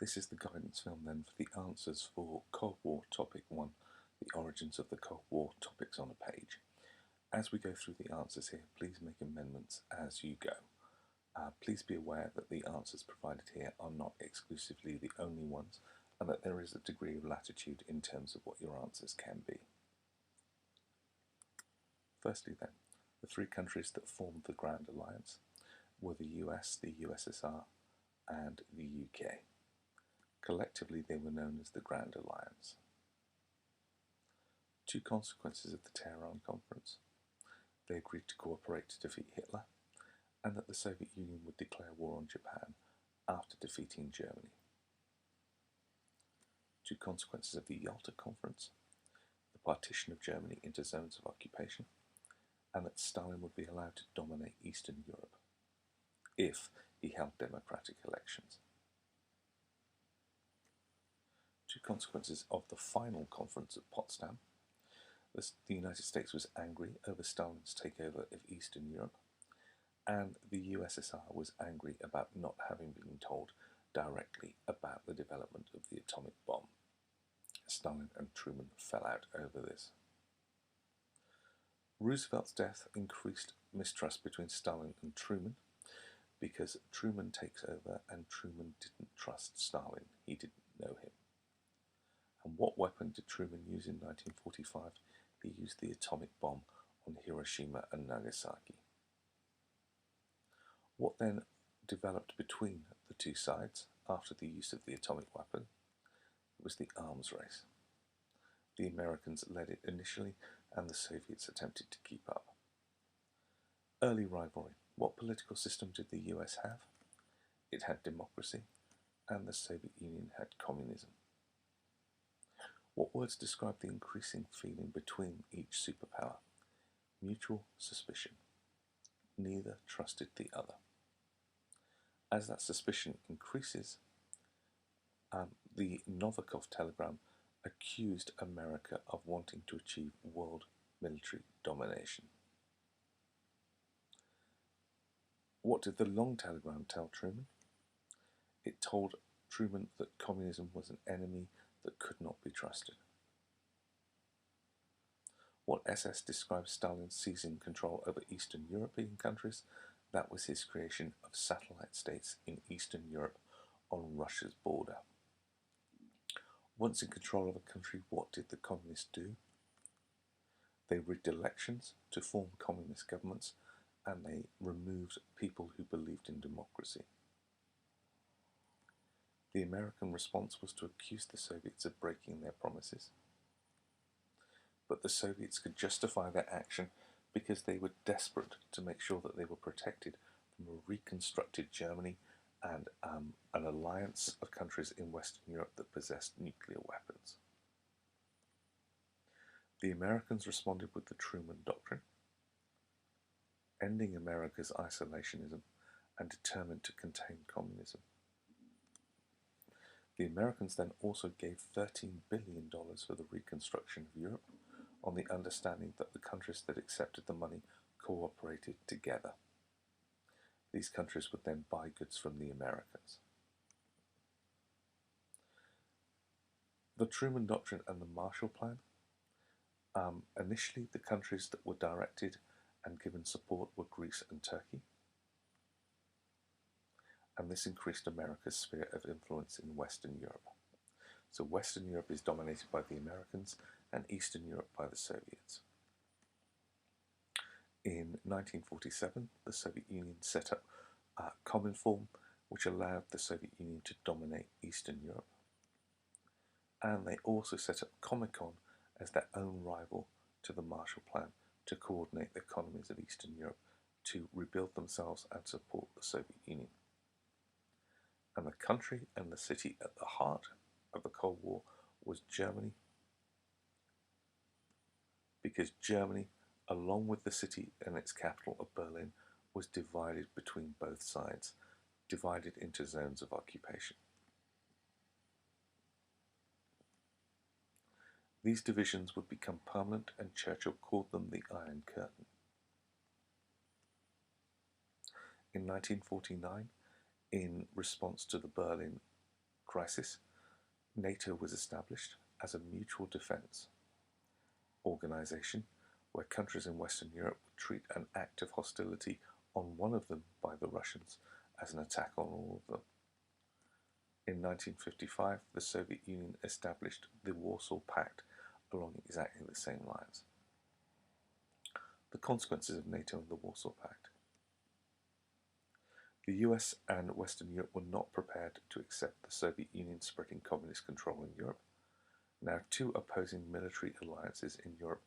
This is the guidance film then for the answers for Cold War Topic 1, the origins of the Cold War topics on a page. As we go through the answers here, please make amendments as you go. Please be aware that the answers provided here are not exclusively the only ones, and that there is a degree of latitude in terms of what your answers can be. Firstly then, the three countries that formed the Grand Alliance were the US, the USSR, and the UK. Collectively, they were known as the Grand Alliance. Two consequences of the Tehran Conference: they agreed to cooperate to defeat Hitler, and that the Soviet Union would declare war on Japan after defeating Germany. Two consequences of the Yalta Conference: the partition of Germany into zones of occupation, and that Stalin would be allowed to dominate Eastern Europe if he held democratic elections. Two consequences of the final conference at Potsdam: the United States was angry over Stalin's takeover of Eastern Europe, and the USSR was angry about not having been told directly about the development of the atomic bomb. Stalin and Truman fell out over this. Roosevelt's death increased mistrust between Stalin and Truman, because Truman takes over and Truman didn't trust Stalin. He didn't know him. And what weapon did Truman use in 1945? He used the atomic bomb on Hiroshima and Nagasaki. What then developed between the two sides after the use of the atomic weapon was the arms race. The Americans led it initially, and the Soviets attempted to keep up. Early rivalry. What political system did the US have? It had democracy, and the Soviet Union had communism. What words describe the increasing feeling between each superpower? Mutual suspicion. Neither trusted the other. As that suspicion increases, the Novikov telegram accused America of wanting to achieve world military domination. What did the long telegram tell Truman? It told Truman that communism was an enemy that could not be trusted. What SS describes Stalin seizing control over Eastern European countries? That was his creation of satellite states in Eastern Europe on Russia's border. Once in control of a country, what did the communists do? They rigged elections to form communist governments, and they removed people who believed in democracy. The American response was to accuse the Soviets of breaking their promises. But the Soviets could justify their action because they were desperate to make sure that they were protected from a reconstructed Germany and an alliance of countries in Western Europe that possessed nuclear weapons. The Americans responded with the Truman Doctrine, ending America's isolationism and determined to contain communism. The Americans then also gave $13 billion for the reconstruction of Europe, on the understanding that the countries that accepted the money cooperated together. These countries would then buy goods from the Americans. The Truman Doctrine and the Marshall Plan. Initially, the countries that were directed and given support were Greece and Turkey, and this increased America's sphere of influence in Western Europe. So Western Europe is dominated by the Americans and Eastern Europe by the Soviets. In 1947, the Soviet Union set up Cominform, which allowed the Soviet Union to dominate Eastern Europe. And they also set up Comecon as their own rival to the Marshall Plan to coordinate the economies of Eastern Europe to rebuild themselves and support the Soviet Union. And the country and the city at the heart of the Cold War was Germany, because Germany, along with the city and its capital of Berlin, was divided between both sides, divided into zones of occupation. These divisions would become permanent, and Churchill called them the Iron Curtain. In 1949, in response to the Berlin crisis, NATO was established as a mutual defence organisation where countries in Western Europe would treat an act of hostility on one of them by the Russians as an attack on all of them. In 1955, the Soviet Union established the Warsaw Pact along exactly the same lines. The consequences of NATO and the Warsaw Pact. The US and Western Europe were not prepared to accept the Soviet Union spreading communist control in Europe. Now, two opposing military alliances in Europe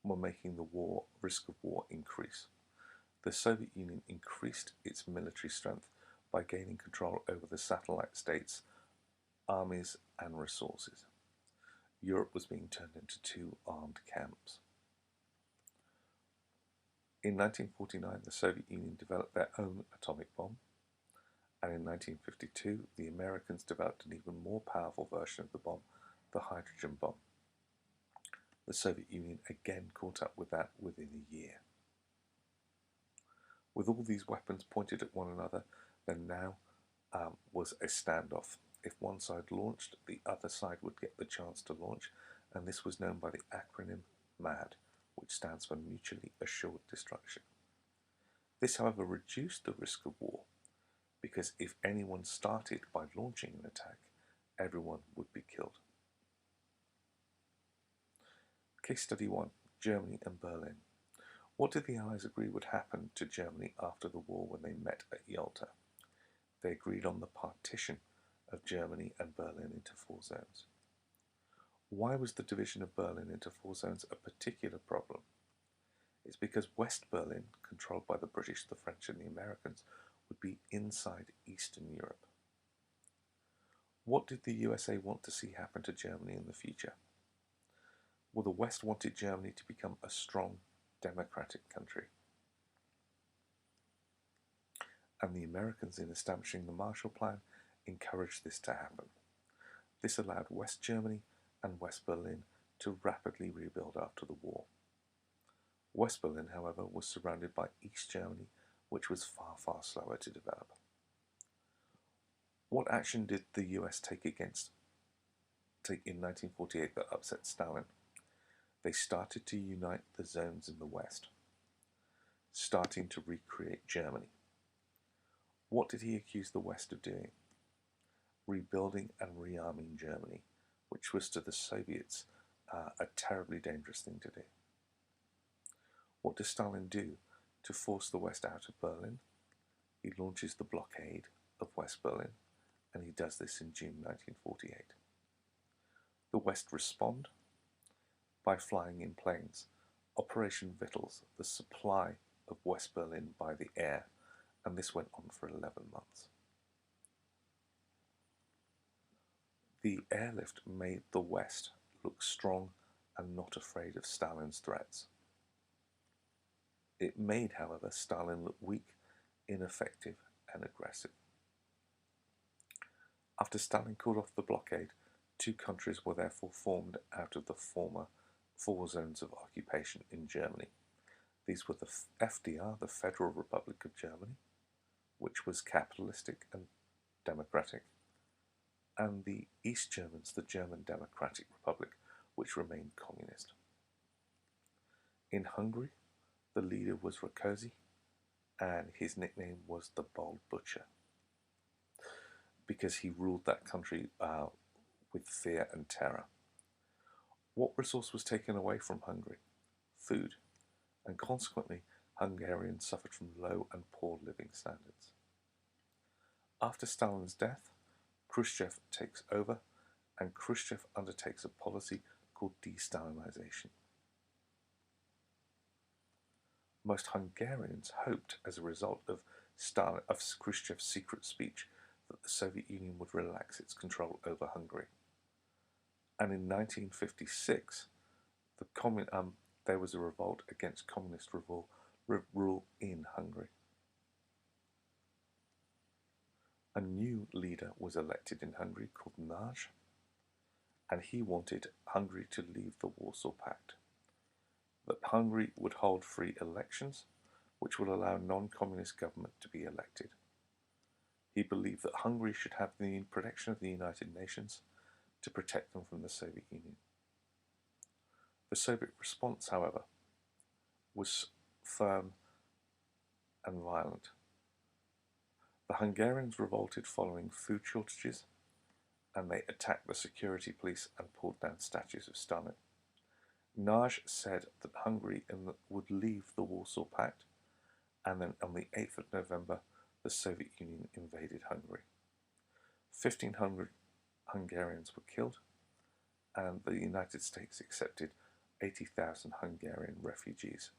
were making the risk of war increase. The Soviet Union increased its military strength by gaining control over the satellite states, armies, and resources. Europe was being turned into two armed camps. In 1949, the Soviet Union developed their own atomic bomb, and in 1952, the Americans developed an even more powerful version of the bomb, the hydrogen bomb. The Soviet Union again caught up with that within a year. With all these weapons pointed at one another, there now was a standoff. If one side launched, the other side would get the chance to launch, and this was known by the acronym MAD, which stands for Mutually Assured Destruction. This, however, reduced the risk of war, because if anyone started by launching an attack, everyone would be killed. Case Study 1, Germany and Berlin. What did the Allies agree would happen to Germany after the war when they met at Yalta? They agreed on the partition of Germany and Berlin into 4 zones. Why was the division of Berlin into 4 zones a particular problem? It's because West Berlin, controlled by the British, the French and the Americans, would be inside Eastern Europe. What did the USA want to see happen to Germany in the future? Well, the West wanted Germany to become a strong, democratic country. And the Americans, in establishing the Marshall Plan, encouraged this to happen. This allowed West Germany and West Berlin to rapidly rebuild after the war. West Berlin, however, was surrounded by East Germany, which was far, far slower to develop. What action did the US take in 1948 that upset Stalin? They started to unite the zones in the West, starting to recreate Germany. What did he accuse the West of doing? Rebuilding and rearming Germany, which was to the Soviets a terribly dangerous thing to do. What does Stalin do to force the West out of Berlin? He launches the blockade of West Berlin, and he does this in June 1948. The West respond by flying in planes. Operation Vittles, the supply of West Berlin by the air, and this went on for 11 months. The airlift made the West look strong and not afraid of Stalin's threats. It made, however, Stalin look weak, ineffective, and aggressive. After Stalin called off the blockade, 2 countries were therefore formed out of the former 4 zones of occupation in Germany. These were the FDR, the Federal Republic of Germany, which was capitalistic and democratic, and the East Germans, the German Democratic Republic, which remained communist. In Hungary, the leader was Rákosi, and his nickname was the Bold Butcher, because he ruled that country with fear and terror. What resource was taken away from Hungary? Food, and consequently, Hungarians suffered from low and poor living standards. After Stalin's death, Khrushchev takes over, and Khrushchev undertakes a policy called De-Stalinization. Most Hungarians hoped, as a result of Khrushchev's secret speech, that the Soviet Union would relax its control over Hungary. And in 1956, there was a revolt against communist rule in Hungary. A new leader was elected in Hungary called Nagy, and he wanted Hungary to leave the Warsaw Pact. That Hungary would hold free elections, which will allow non-communist government to be elected. He believed that Hungary should have the protection of the United Nations to protect them from the Soviet Union. The Soviet response, however, was firm and violent. The Hungarians revolted following food shortages, and they attacked the security police and pulled down statues of Stalin. Nagy said that Hungary would leave the Warsaw Pact, and then on the 8th of November, the Soviet Union invaded Hungary. 1,500 Hungarians were killed, and the United States accepted 80,000 Hungarian refugees,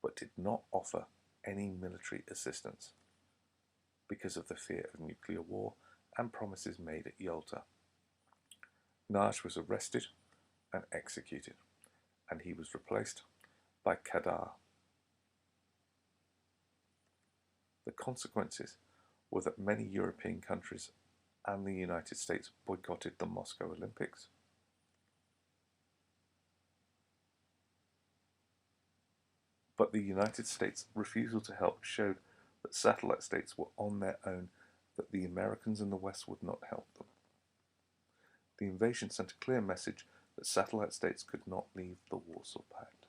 but did not offer any military assistance because of the fear of nuclear war and promises made at Yalta. Nagy was arrested and executed, and he was replaced by Kadar. The consequences were that many European countries and the United States boycotted the Moscow Olympics. But the United States' refusal to help showed that satellite states were on their own, that the Americans and the West would not help them. The invasion sent a clear message that satellite states could not leave the Warsaw Pact.